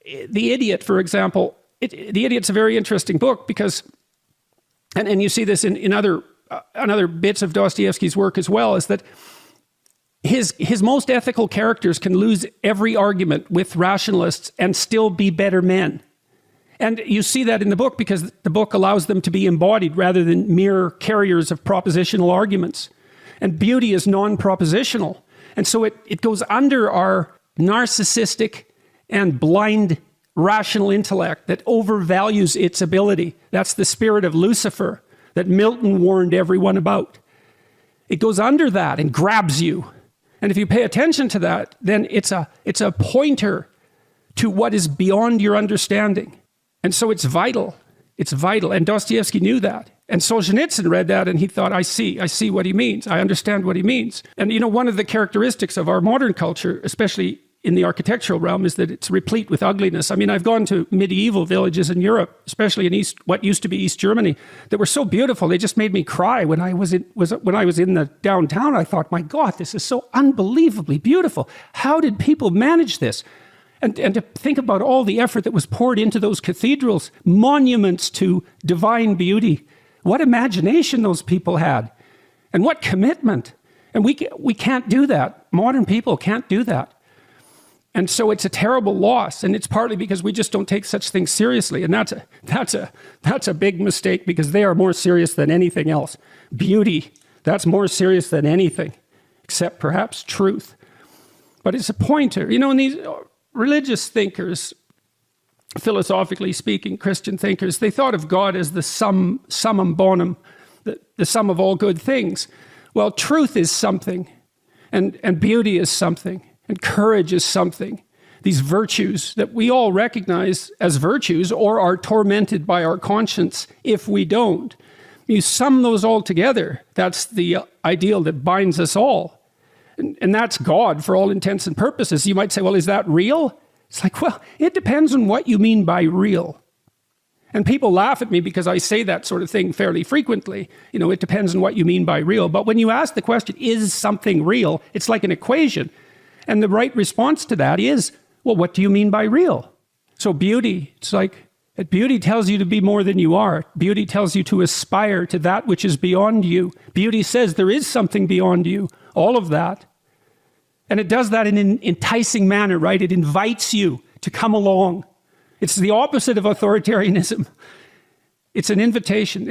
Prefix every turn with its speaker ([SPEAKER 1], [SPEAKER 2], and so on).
[SPEAKER 1] The Idiot, for example, The Idiot's a very interesting book because, and you see this in other bits of Dostoevsky's work as well, is that his most ethical characters can lose every argument with rationalists and still be better men. And you see that in the book because the book allows them to be embodied rather than mere carriers of propositional arguments. And beauty is non-propositional. And so it goes under our narcissistic and blind rational intellect that overvalues its ability. That's the spirit of Lucifer that Milton warned everyone about. It goes under that and grabs you. And if you pay attention to that, then it's a pointer to what is beyond your understanding. And so it's vital. It's vital. And Dostoevsky knew that. And Solzhenitsyn read that and he thought, I see what he means. I understand what he means. And you know, one of the characteristics of our modern culture, especially in the architectural realm, is that it's replete with ugliness. I mean, I've gone to medieval villages in Europe, especially in what used to be East Germany, that were so beautiful. They just made me cry when I was in the downtown. I thought, my God, this is so unbelievably beautiful. How did people manage this? And to think about all the effort that was poured into those cathedrals, monuments to divine beauty. What imagination those people had, and what commitment. And we can't do that. Modern people can't do that. And so it's a terrible loss, and it's partly because we just don't take such things seriously. And that's a big mistake, because they are more serious than anything else. Beauty, that's more serious than anything, except perhaps truth. But it's a pointer. You know, and these religious thinkers, philosophically speaking, Christian thinkers, they thought of God as the summum bonum, the sum of all good things. Well, truth is something, and beauty is something, and courage is something. These virtues that we all recognize as virtues or are tormented by our conscience if we don't. You sum those all together, that's the ideal that binds us all. And that's God for all intents and purposes. You might say, well, is that real? It's like, well, it depends on what you mean by real. And people laugh at me because I say that sort of thing fairly frequently. You know, it depends on what you mean by real. But when you ask the question, is something real? It's like an equation. And the right response to that is, well, what do you mean by real? So beauty, it's like, beauty tells you to be more than you are. Beauty tells you to aspire to that which is beyond you. Beauty says there is something beyond you. All of that. And it does that in an enticing manner, right? It invites you to come along. It's the opposite of authoritarianism. It's an invitation.